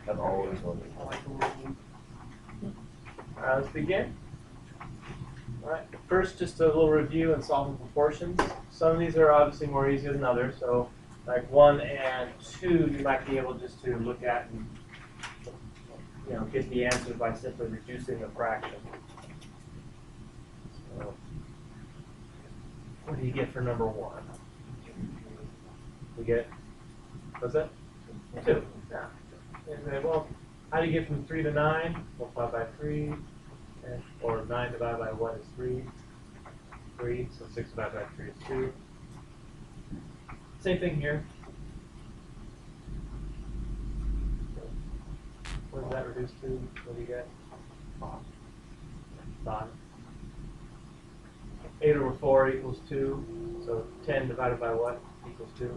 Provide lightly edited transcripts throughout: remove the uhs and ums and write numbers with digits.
I've always wanted to. Let's begin. All right. First, just a little review and solving proportions. Some of these are obviously more easier than others. So, like 1 and 2, you might be able just to look at and get the answer by simply reducing the fraction. So, what do you get for number 1? You get, what's that? 2. Yeah. And well, how do you get from 3 to 9? Multiply by 3. Or 9 divided by 1 is 3. 3. So 6 divided by 3 is 2. Same thing here. What does that reduce to? What do you get? 5. 8 over 4 equals 2. So 10 divided by what equals 2?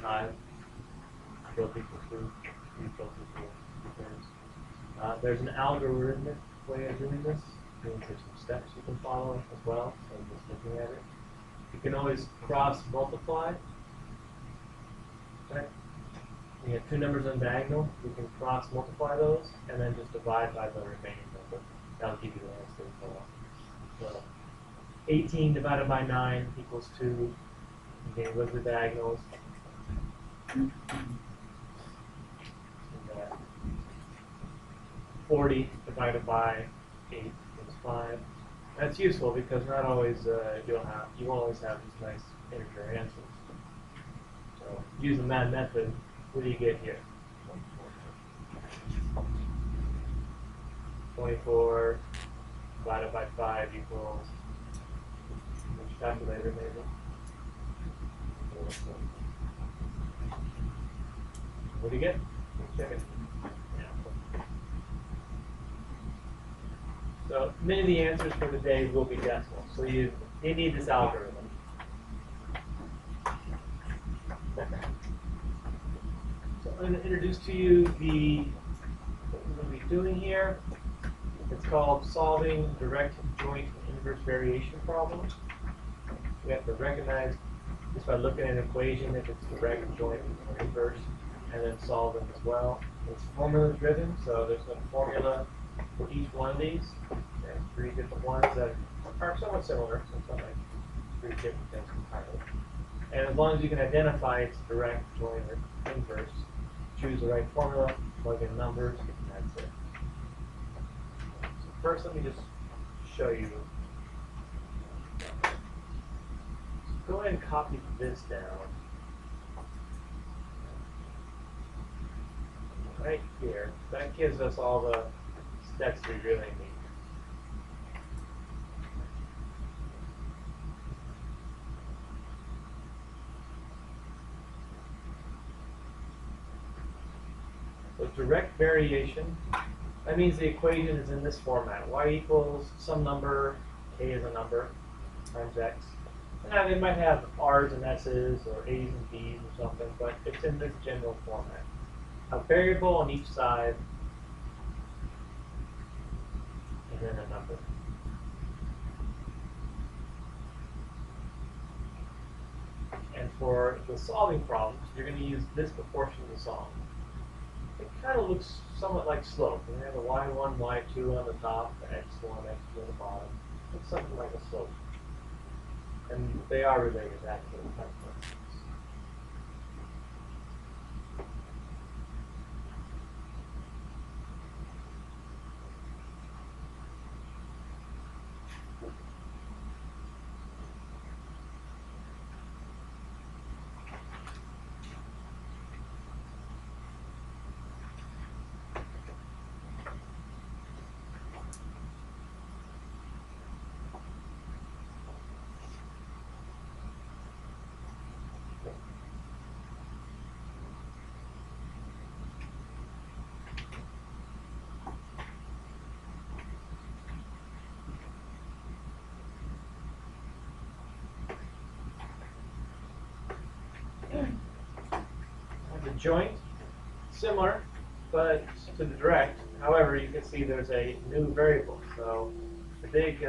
5. Both equals 2. These both equal 2/3. There's an algorithmic way of doing this. There's some steps you can follow as well. So I'm just looking at it. You can always cross multiply. Okay. You have 2 numbers on diagonal. You can cross multiply those and then just divide by the remaining number. That'll give you the answer. So 18 divided by 9 equals 2. Again, look at the diagonals. 40 divided by 8 is 5. That's useful because not always you won't always have these nice integer answers. So using that method, what do you get here? 24 divided by 5 equals, which calculator maybe? What do you get? Check it. So many of the answers for the day will be decimal. So you need this algorithm. So I'm going to introduce to you what we're going to be doing here. It's called solving direct joint inverse variation problems. We have to recognize just by looking at an equation if it's direct, joint, or inverse, and then solve them as well. It's formula driven, so there's a formula for each one of these. There's 3 different ones that are somewhat similar, so it's not like 3 different things entirely. And as long as you can identify it's direct, joint, or inverse, choose the right formula, plug in numbers, and that's it. So first, let me just show you. Go ahead and copy this down. Right here. That gives us all the steps we really need. So direct variation, that means the equation is in this format. Y equals some number, k is a number, times x. Now they might have r's and s's or a's and b's or something, but it's in this general format. A variable on each side, and then a number. And for the solving problems, you're going to use this proportion to solve. It kind of looks somewhat like slope. We have a y1, y2 on the top, the x1, x2 on the bottom. It's something like a slope. And they are related, actually. The joint, similar, but to the direct. However, you can see there's a new variable. So the big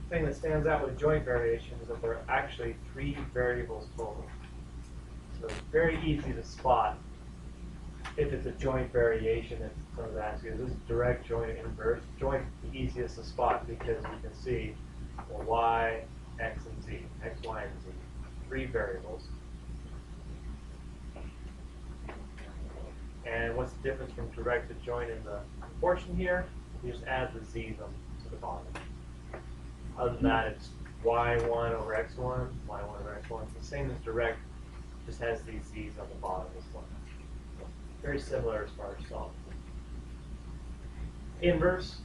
thing that stands out with joint variation is that there are actually 3 variables total. So it's very easy to spot if it's a joint variation, it's someone's asking, is this direct, joint, or inverse? Joint is the easiest to spot because you can see, well, y, x, and z, x, y, and z, 3 variables. And what's the difference from direct to joint in the proportion here? You just add the z's to the bottom. Other than that, it's y1 over x1, y1 over x1. It's the same as direct, just has these z's on the bottom as well. Very similar as far as solving. Inverse.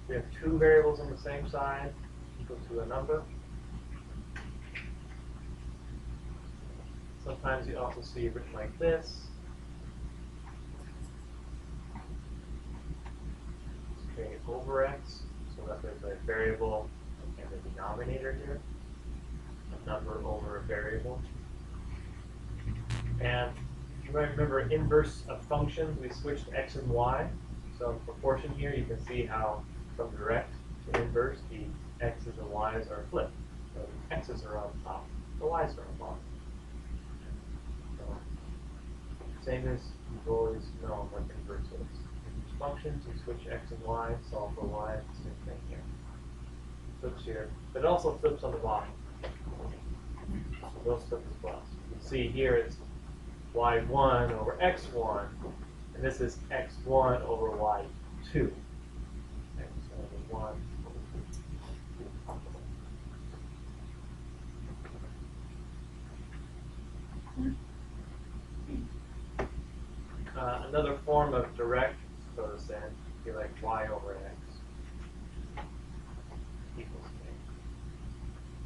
We have 2 variables on the same side equal to a number. Sometimes you also see it written like this. It's K over x, so that there's a variable and a denominator here. A number over a variable. And you might remember inverse of functions, we switched x and y. So in proportion here, you can see how from direct to inverse, the x's and y's are flipped. So the x's are on top, the y's are on bottom. So, same as you've always known what inverse is. Inverse functions, you switch x and y, solve for y, same thing here. Flips here, but it also flips on the bottom. So those flip as well. So you can see here it's y1 over x1, and this is x1 over y2. X over 1 another form of direct, so to say, would be like y over x equals k.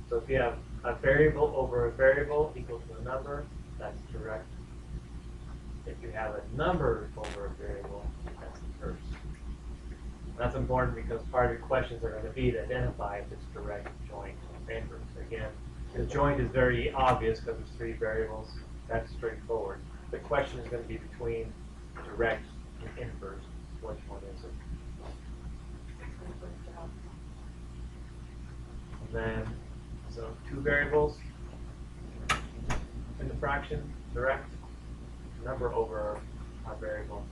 So if you have a variable over a variable equal to a number, that's direct. If you have a number over a variable, that's inverse. That's important because part of your questions are going to be to identify if it's direct, joint, or inverse. Again, the joint is very obvious because there's 3 variables. That's straightforward. The question is going to be between direct and inverse. Which one is it? And then, so 2 variables in the fraction, direct, number over a variable.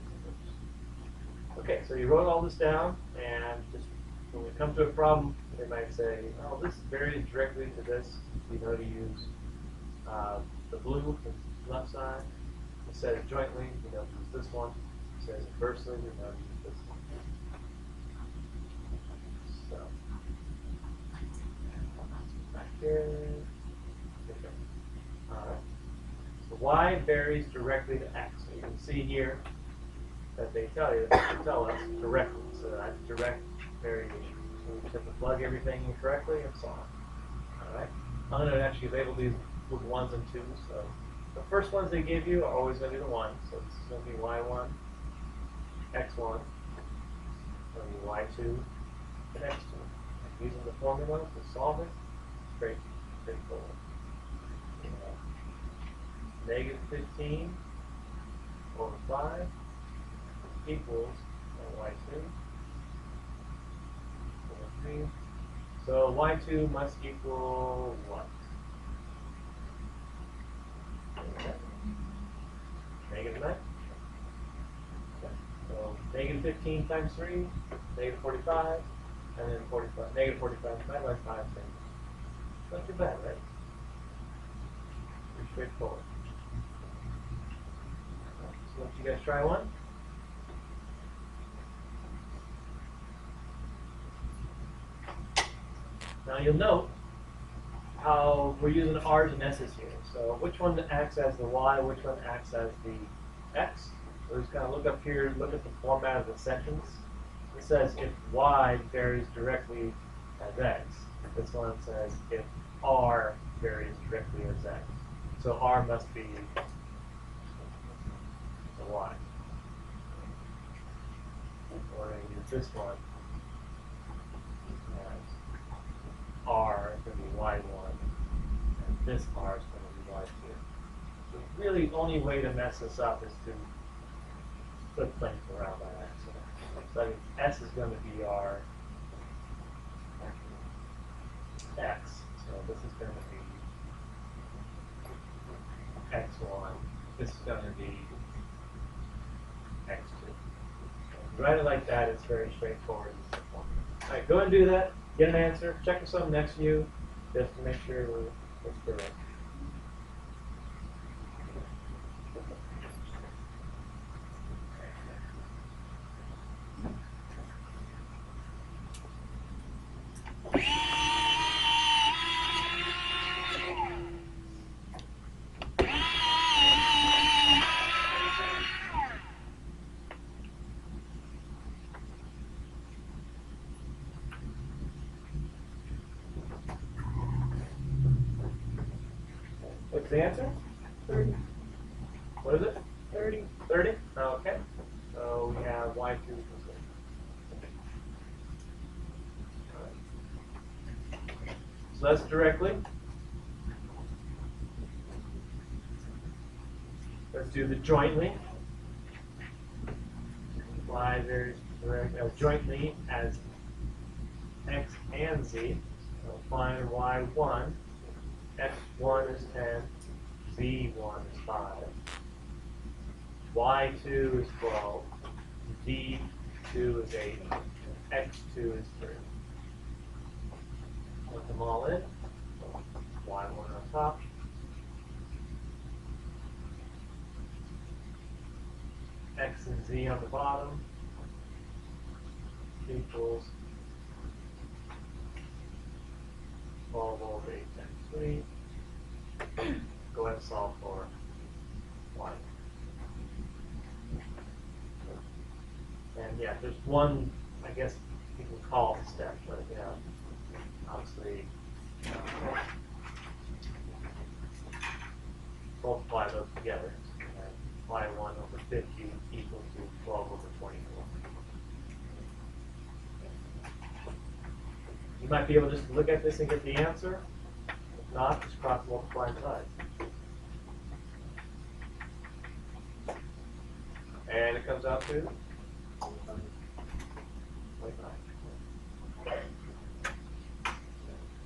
Okay, so you wrote all this down, and just when we come to a problem, they might say, oh, this varies directly to this. We know to use the blue, the left side. It says jointly, we know to use this one. It says inversely, we know to use this one. So, back here. Okay. All right. So y varies directly to x. So you can see here that they tell us directly. So that's direct variation. So we just have to plug everything in correctly and so on. All right. I'm going to actually label these with 1s and 2s. So the first ones they give you are always going to be the 1. So this is going to be y1, x1, going to be y2, and x2. And using the formula to solve it, straightforward. Negative 15 over 5 equals y2 over 3. So y2 must equal what? Negative 9. Okay. So negative 15 times 3, negative 45, and then 45. Negative 45 divided by 5. Not too bad, right? Pretty straightforward. So let you guys try one. Now you'll note how we're using R's and S's here. So which one acts as the Y, which one acts as the X? So just kind of look up here, look at the format of the sentence. It says if Y varies directly as X. This one says if R varies directly as X. So R must be the Y. Or use this one as R is going to be Y1, and this R is going to be Y2. So really, the only way to mess this up is to flip things around by accident. So that means S is going to be our X. So this is going to be X1. This is going to be x2. Write it like that, it's very straightforward. All right, go and do that. Get an answer. Check with someone next to you just to make sure it's correct. What's the answer? 30. What is it? 30. 30? Okay. So we have y2 equals 30. Alright. So that's directly. Let's do the jointly. Y varies jointly as x and z. So find y1. X1 is 10. Z1 is 5. Y2 is 12. Z2 is 8. X2 is 3. Put them all in. Y1 on top. X and Z on the bottom equals 12 over 8 times 3. Go ahead and solve for y. And yeah, there's one, I guess you can call it a step, but you know, obviously multiply those together. And y1 over 50 equals to 12 over 24. You might be able just to look at this and get the answer. If not, just cross multiply and divide. And it comes out to 25.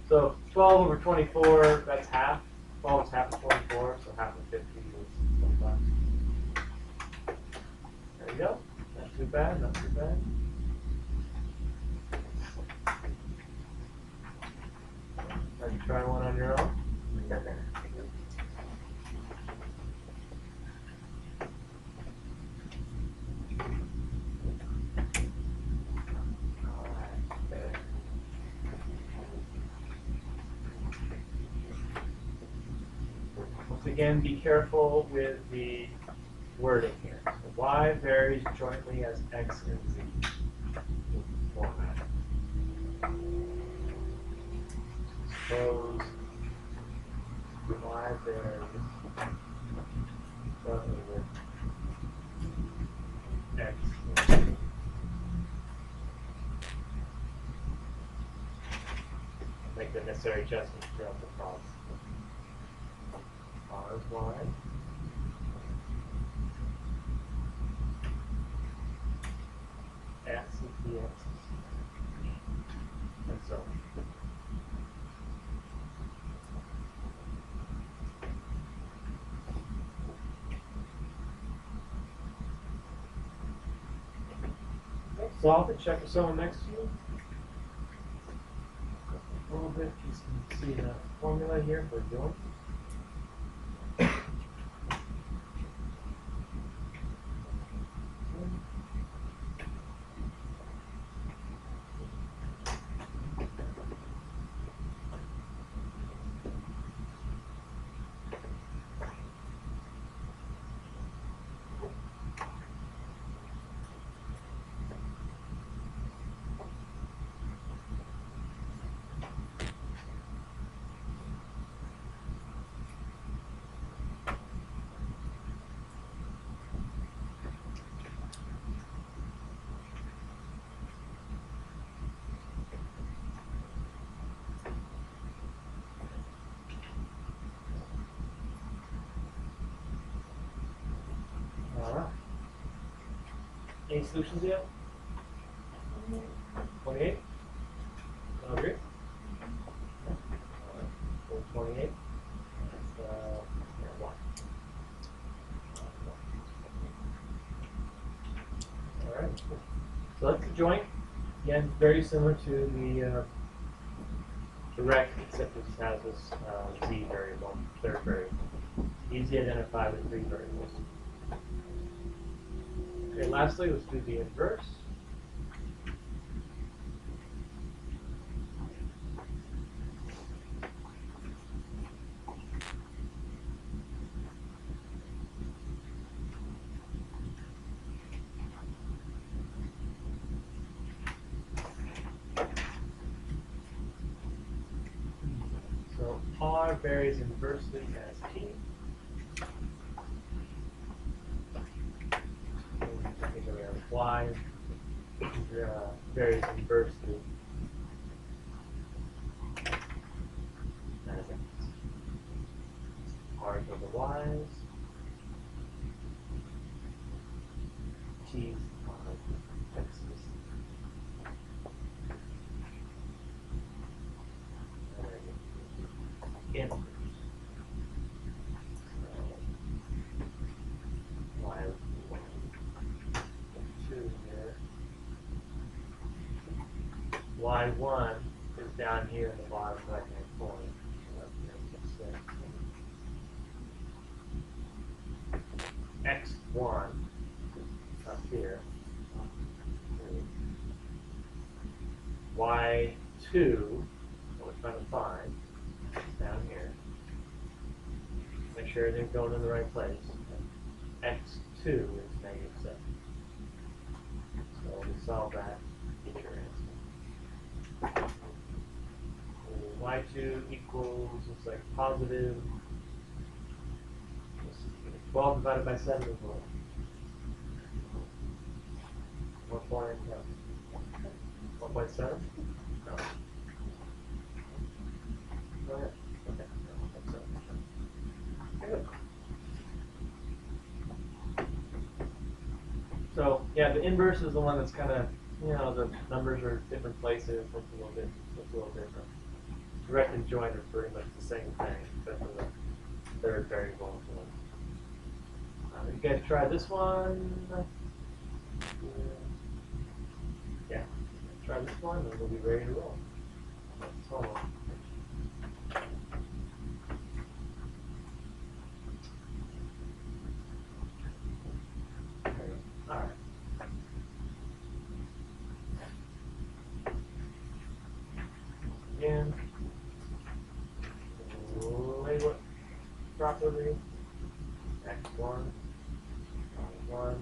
So 12 over 24, that's half. 12 is half of 24, so half of 50 is 25. There you go. Not too bad, not too bad. Now you try one on your own. Once again, be careful with the wording here. So y varies jointly as x and z. Format. Suppose y varies jointly with x and z. Make the necessary adjustments throughout the process. R is y. X is the x. And so on. Solve it, check with someone next to you. A little bit, you can see the formula here for joint. All right. Any solutions yet? 28? All agree? All right. 28. That's 1. Select the joint. Again, very similar to the direct, except this has this z variable, third variable. Easy to identify with 3 variables. Okay, lastly, let's do the inverse. So r varies inversely as t. Y varies inversely as x. R's over y's, t's on x's. Inverse. Y1 is down here in the bottom right-hand corner. X1 up here. Y2, what we're trying to find, is down here. Make sure everything's going in the right place. X2 is -7. So we solve that, get your answer. Y2 equals, looks like positive 12 divided by 7 is what? 1.7? No. Go ahead. Okay. Good. So yeah, the inverse is the one that's kind of, the numbers are different places, looks a little different. Direct and joint are pretty much the same thing, except for the third variable. You guys try this one? Yeah. Try this one, and we'll be ready to roll. That's all. All right. Again, label it properly. X1, Y1,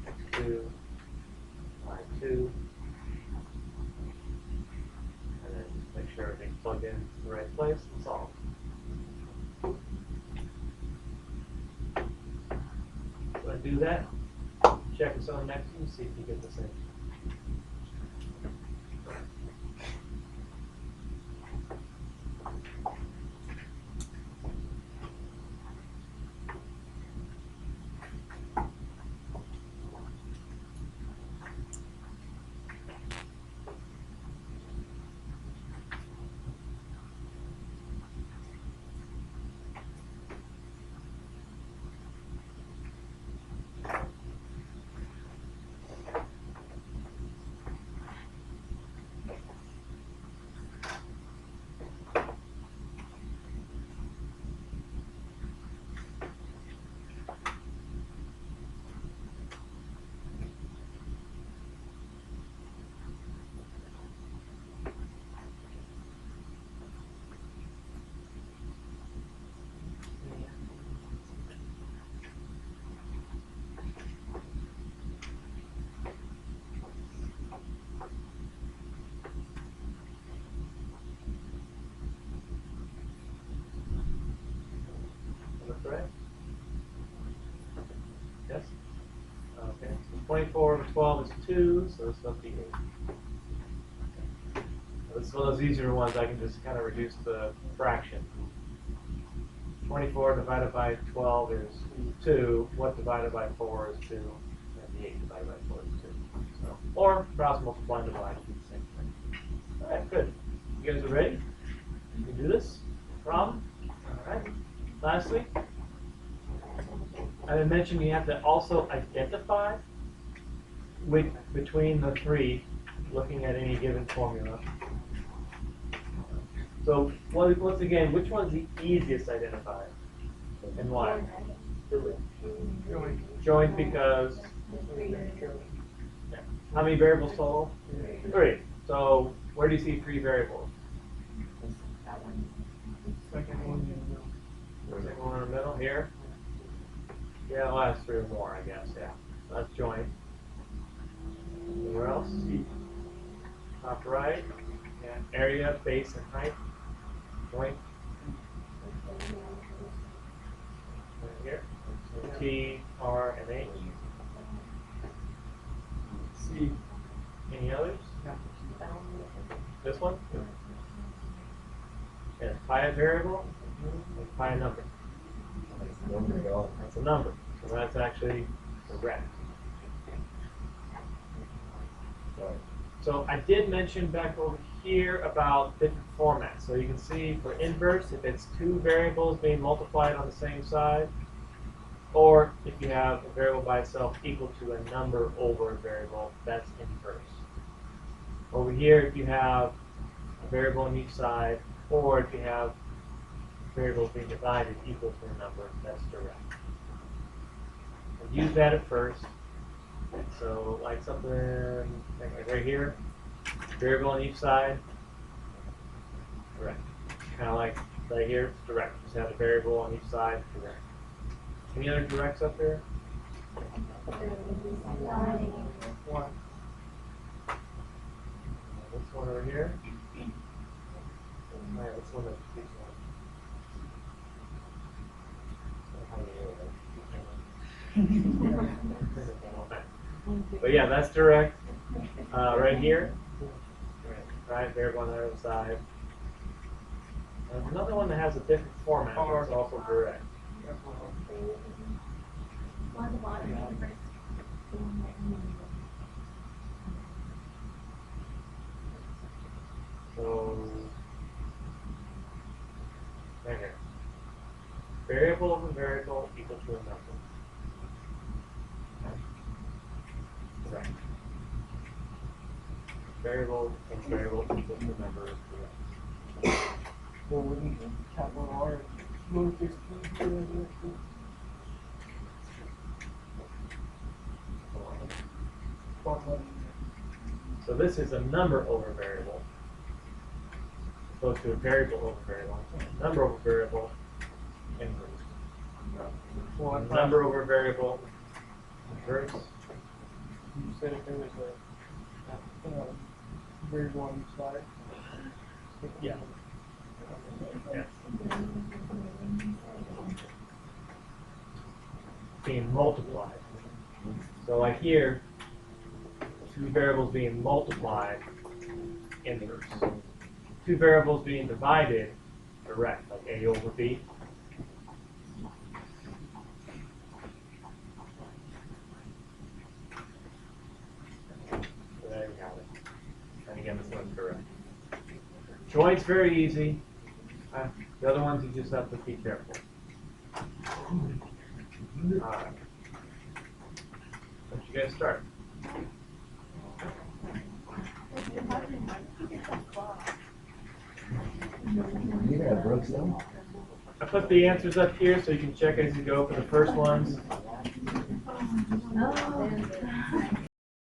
X2, Y2, and then just make sure everything's plugged in the right place and solve. So I do that, check this on next one, see if you get the same. Correct? Yes? Okay. So 24 over 12 is 2, so this must be 8. This is one of those easier ones. I can just kind of reduce the fraction. 24 divided by 12 is 2. What divided by 4 is 2. And the 8 divided by 4 is 2. So, or cross multiply and divide, do the same thing. All right, good. You guys are ready? You can do this? No problem? All right. Lastly, I mentioned you have to also identify between the three, looking at any given formula. So once again, which one's the easiest to identify, and why? Joint because how many variables total? 3. So where do you see 3 variables? Second one. Second one in the middle here. Yeah, well, that's 3 or more, I guess. Yeah, that's joint. Anywhere else? Top right. Yeah, area, base, and height. Joint. Right here. So T, R, and H. C. Any others? This one? Yeah, pi a variable, and pi a number. That's a number, so that's actually correct. So I did mention back over here about different formats. So you can see for inverse, if it's 2 variables being multiplied on the same side, or if you have a variable by itself equal to a number over a variable, that's inverse. Over here, if you have a variable on each side, or if you have variables being divided equal to a number, that's direct. And use that at first. So like something like right here, variable on each side, direct. Kind of like right here, it's direct. Just have a variable on each side, direct. Any other directs up there? One. This one over here. Alright, this one is But yeah, that's direct. Right here. Right, variable on the other side. There's another one that has a different format, but it's also direct. So, right here. Variable of a variable equal to a number. Correct. Variable of a variable equal to a number is correct. Well, wouldn't capital R move 16? So this is a number over variable, opposed to a variable over variable. Number over variable, inverse. Number over variable, inverse. You said if there was a variable on each side. Yeah. Yes. Being multiplied. So like here, 2 variables being multiplied, inverse. 2 variables being divided, direct, like A over B. So there you have it. And again, this one's correct. Joint's very easy. The other ones you just have to be careful. Alright. Let you guys start. You got Brooks though? I put the answers up here so you can check as you go for the first ones.